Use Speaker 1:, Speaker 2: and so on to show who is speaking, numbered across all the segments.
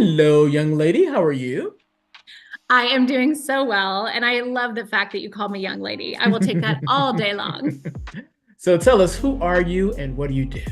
Speaker 1: Hello, young lady. How are you?
Speaker 2: I am doing so well. And I love the fact that you call me young lady. I will take that all day long.
Speaker 1: So tell us, who are you and what do you do?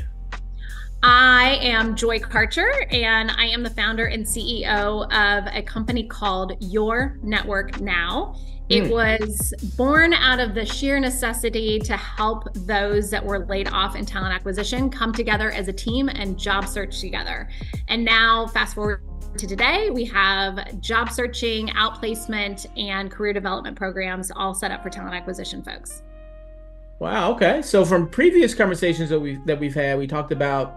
Speaker 2: I am Joie Kercher, and I am the founder and CEO of a company called Your Network Now. It
Speaker 1: Mm.
Speaker 2: was born out of the sheer necessity to help those that were laid off in talent acquisition come together as a team and job search together. And now, fast forward to today, we have job searching, outplacement, and career development programs all set up for talent acquisition folks.
Speaker 1: Wow. Okay. So from previous conversations that we've had, we talked about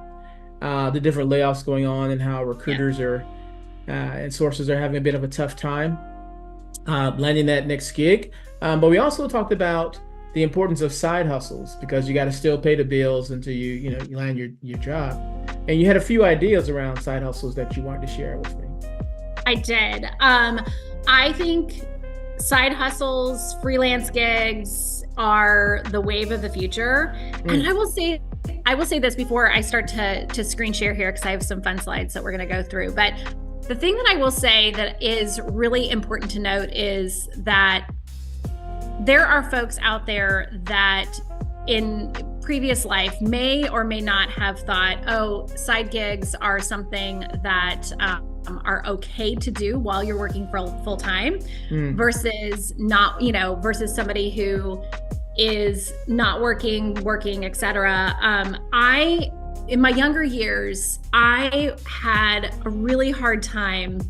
Speaker 1: the different layoffs going on and how
Speaker 2: Yeah.
Speaker 1: recruiters are and sources are having a bit of a tough time landing that next gig. But we also talked about the importance of side hustles because you got to still pay the bills until you land your job. And you had a few ideas around side hustles that you wanted to share with me.
Speaker 2: I did. I think side hustles, freelance gigs are the wave of the future. And
Speaker 1: Mm.
Speaker 2: I will say this before I start to screen share here because I have some fun slides that we're going to go through. But the thing that I will say that is really important to note is that there are folks out there that in previous life may or may not have thought, oh, side gigs are something that are okay to do while you're working for full time
Speaker 1: Mm.
Speaker 2: versus not, versus somebody who is not working, etc. In my younger years, I had a really hard time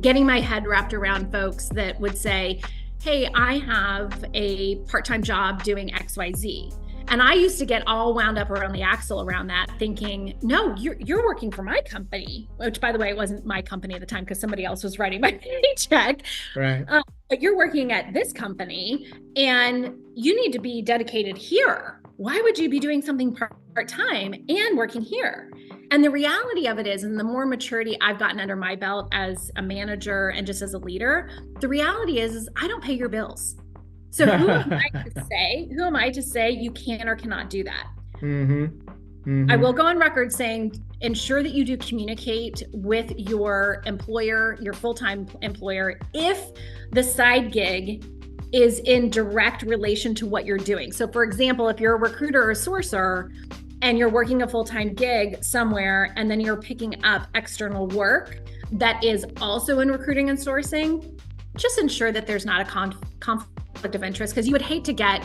Speaker 2: getting my head wrapped around folks that would say, hey, I have a part-time job doing XYZ. And I used to get all wound up around the axle around that, thinking, no, you're working for my company, which by the way, it wasn't my company at the time because somebody else was writing my paycheck.
Speaker 1: Right.
Speaker 2: But you're working at this company and you need to be dedicated here. Why would you be doing something part-time and working here? And the reality of it is, and the more maturity I've gotten under my belt as a manager and just as a leader, the reality is I don't pay your bills. So who am I to say you can or cannot do that?
Speaker 1: Mm-hmm.
Speaker 2: I
Speaker 1: Mm-hmm.
Speaker 2: will go on record saying ensure that you do communicate with your employer, your full-time employer, if the side gig is in direct relation to what you're doing. So for example, if you're a recruiter or a sourcer and you're working a full-time gig somewhere and then you're picking up external work that is also in recruiting and sourcing, just ensure that there's not a conflict of interest, because you would hate to get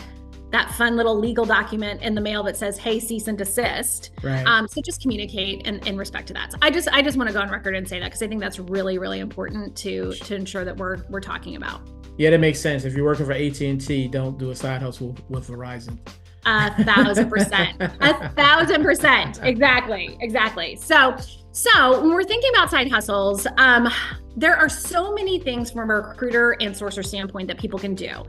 Speaker 2: that fun little legal document in the mail that says, hey, cease and desist.
Speaker 1: Right.
Speaker 2: So just communicate in respect to that. So I just want to go on record and say that because I think that's really, really important to ensure that we're talking about.
Speaker 1: Yeah, that makes sense. If you're working for AT&T, don't do a side hustle with Verizon.
Speaker 2: 1,000%. 1,000%. Exactly. So when we're thinking about side hustles, there are so many things from a recruiter and sourcer standpoint that people can do.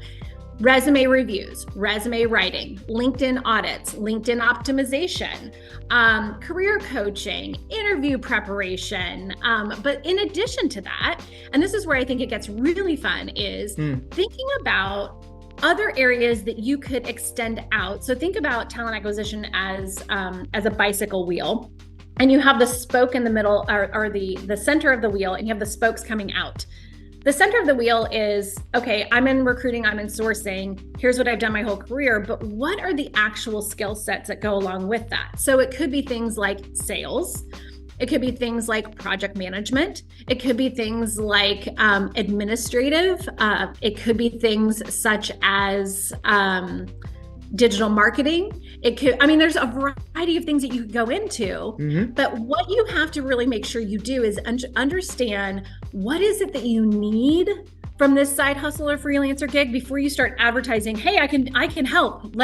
Speaker 2: Resume reviews, resume writing, LinkedIn audits, LinkedIn optimization, career coaching, interview preparation. But in addition to that, and this is where I think it gets really fun, is thinking about other areas that you could extend out. So think about talent acquisition as a bicycle wheel, and you have the spoke in the middle, or the center of the wheel, and you have the spokes coming out. The center of the wheel is, okay, I'm in recruiting, I'm in sourcing, here's what I've done my whole career, but what are the actual skill sets that go along with that? So it could be things like sales, it could be things like project management, it could be things like administrative, it could be things such as digital marketing. There's a variety of things that you could go into,
Speaker 1: Mm-hmm.
Speaker 2: but what you have to really make sure you do is understand what is it that you need from this side hustle or freelancer gig before you start advertising, hey, I can help,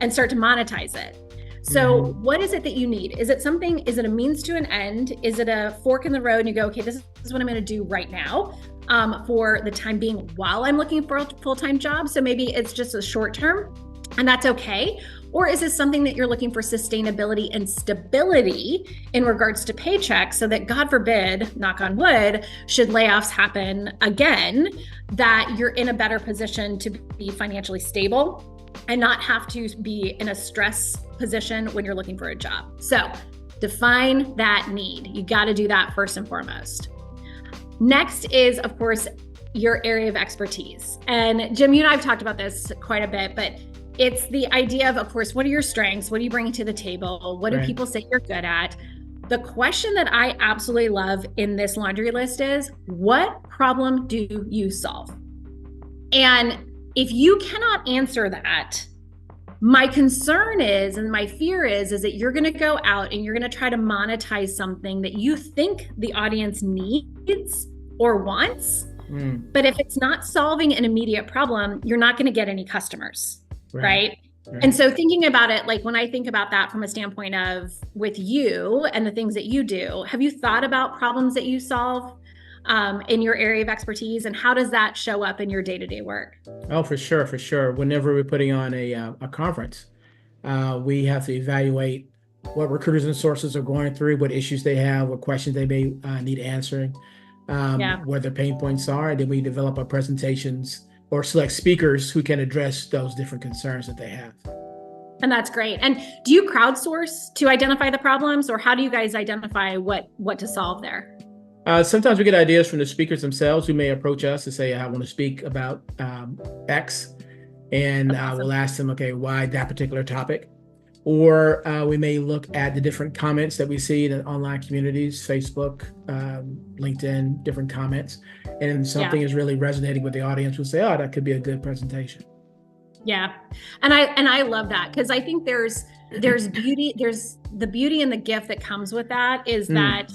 Speaker 2: and start to monetize it. So
Speaker 1: Mm-hmm.
Speaker 2: what is it that you need? Is it a means to an end? Is it a fork in the road and you go, okay, this is what I'm going to do right now for the time being while I'm looking for a full-time job? So maybe it's just a short term, and that's okay. Or is this something that you're looking for sustainability and stability in regards to paychecks so that, God forbid, knock on wood, should layoffs happen again, that you're in a better position to be financially stable and not have to be in a stress position when you're looking for a job. So define that need. You got to do that first and foremost. Next is, of course, your area of expertise. And Jim, you and I have talked about this quite a bit, but it's the idea of course, what are your strengths? What are you bringing to the table? What do
Speaker 1: Right.
Speaker 2: people say you're good at? The question that I absolutely love in this laundry list is, what problem do you solve? And if you cannot answer that, my concern is, and my fear is that you're going to go out and you're going to try to monetize something that you think the audience needs or wants. But if it's not solving an immediate problem, you're not going to get any customers, right? And so thinking about it, like when I think about that from a standpoint of with you and the things that you do, have you thought about problems that you solve in your area of expertise, and how does that show up in your day-to-day work?
Speaker 1: Oh, for sure, for sure. Whenever we're putting on a conference, we have to evaluate what recruiters and sources are going through, what issues they have, what questions they may need answering, what their pain points are, and then we develop our presentations or select speakers who can address those different concerns that they have.
Speaker 2: And that's great. And do you crowdsource to identify the problems, or how do you guys identify what to solve there?
Speaker 1: Sometimes we get ideas from the speakers themselves who may approach us to say, I want to speak about X. And
Speaker 2: Awesome.
Speaker 1: We'll ask them, okay, why that particular topic? Or we may look at the different comments that we see in online communities, Facebook, LinkedIn, different comments. And if something is really resonating with the audience, we'll say, oh, that could be a good presentation.
Speaker 2: Yeah. And I love that, because I think there's beauty, there's the beauty and the gift that comes with that is that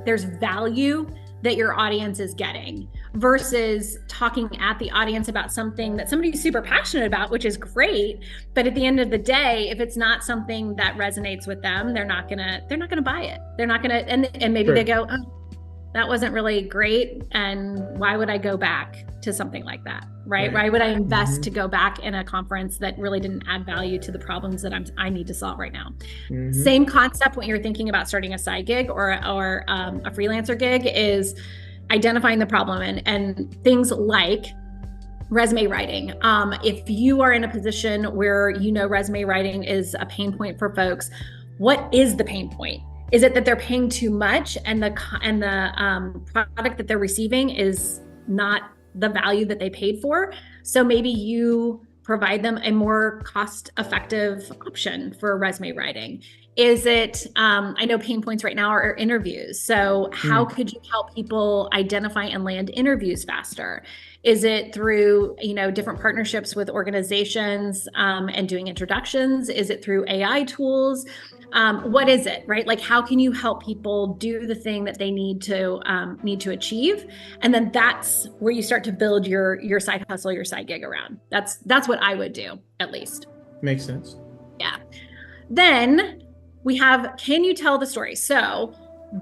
Speaker 2: there's value that your audience is getting versus talking at the audience about something that somebody's super passionate about, which is great. But at the end of the day, if it's not something that resonates with them, they're not gonna buy it. They're not gonna, and maybe they go, oh, that wasn't really great. And why would I go back to something like that? Right? Why would I invest to go back in a conference that really didn't add value to the problems that I need to solve right now? Same concept when you're thinking about starting a side gig or a freelancer gig is identifying the problem and things like resume writing. If you are in a position where resume writing is a pain point for folks, what is the pain point? Is it that they're paying too much and the product that they're receiving is not the value that they paid for? So maybe you provide them a more cost-effective option for resume writing. Is it, I know pain points right now are interviews. So how could you help people identify and land interviews faster? Is it through, different partnerships with organizations and doing introductions? Is it through AI tools? What is it, right? Like, how can you help people do the thing that they need to achieve? And then that's where you start to build your side hustle, your side gig around. That's what I would do, at least.
Speaker 1: Makes sense.
Speaker 2: Yeah. Then we have, can you tell the story? So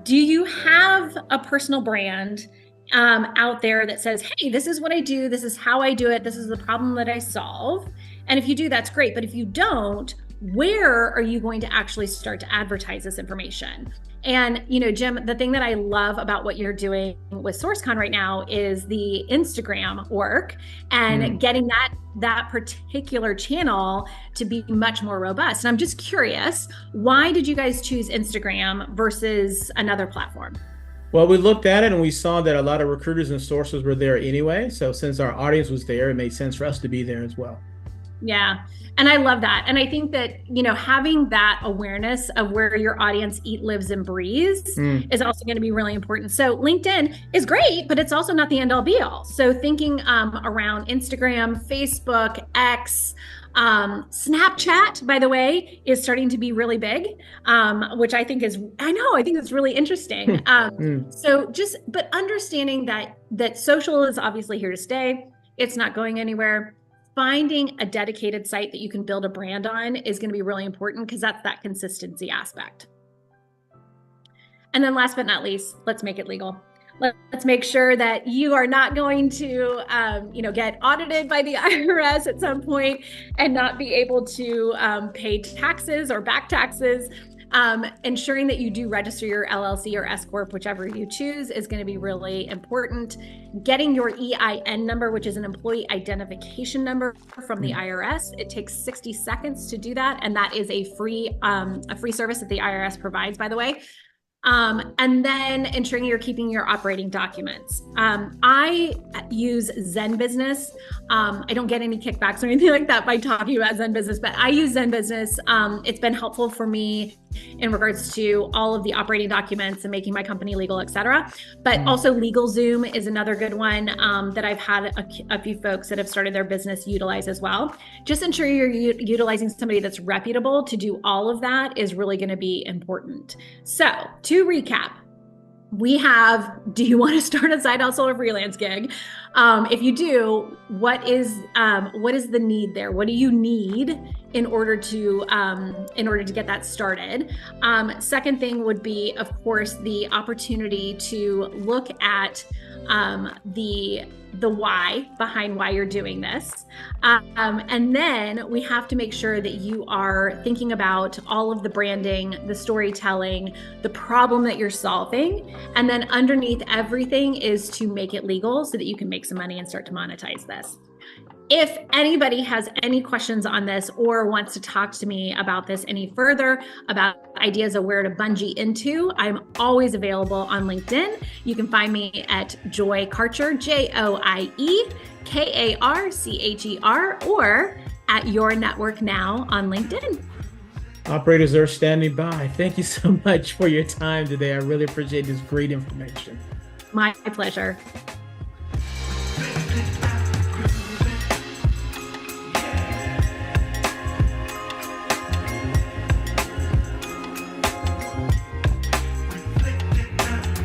Speaker 2: do you have a personal brand out there that says, hey, this is what I do, this is how I do it, this is the problem that I solve? And if you do, that's great. But if you don't, where are you going to actually start to advertise this information? And, Jim, the thing that I love about what you're doing with SourceCon right now is the Instagram work and getting that particular channel to be much more robust. And I'm just curious, why did you guys choose Instagram versus another platform?
Speaker 1: Well, we looked at it and we saw that a lot of recruiters and sources were there anyway. So since our audience was there, it made sense for us to be there as well.
Speaker 2: Yeah. And I love that. And I think that, having that awareness of where your audience eat, lives, and breathes is also going to be really important. So LinkedIn is great, but it's also not the end all be all. So thinking around Instagram, Facebook, X, Snapchat, by the way, is starting to be really big, which I think it's really interesting. But understanding that social is obviously here to stay. It's not going anywhere. Finding a dedicated site that you can build a brand on is going to be really important, because that's that consistency aspect. And then last but not least, let's make it legal. Let's make sure that you are not going to, get audited by the IRS at some point and not be able to pay taxes or back taxes. Ensuring that you do register your LLC or S Corp, whichever you choose, is going to be really important. Getting your EIN number, which is an employee identification number from the IRS. It takes 60 seconds to do that. And that is a free service that the IRS provides, by the way. And then ensuring you're keeping your operating documents. I use Zen Business. I don't get any kickbacks or anything like that by talking about Zen Business, but I use Zen Business. It's been helpful for me in regards to all of the operating documents and making my company legal, et cetera. But also LegalZoom is another good one that I've had a few folks that have started their business utilize as well. Just ensure you're utilizing somebody that's reputable to do all of that is really going to be important. So to recap, we have, do you want to start a side hustle or freelance gig? If you do, what is the need there? What do you need in order to get that started? Second thing would be, of course, the opportunity to look at the why behind why you're doing this. And then we have to make sure that you are thinking about all of the branding, the storytelling, the problem that you're solving. And then underneath everything is to make it legal so that you can make some money and start to monetize this. If anybody has any questions on this or wants to talk to me about this any further, about ideas of where to bungee into, I'm always available on LinkedIn. You can find me at Joie Kercher, JoieKarcher, or at Your Network Now on LinkedIn.
Speaker 1: Operators are standing by. Thank you so much for your time today. I really appreciate this great information.
Speaker 2: My pleasure.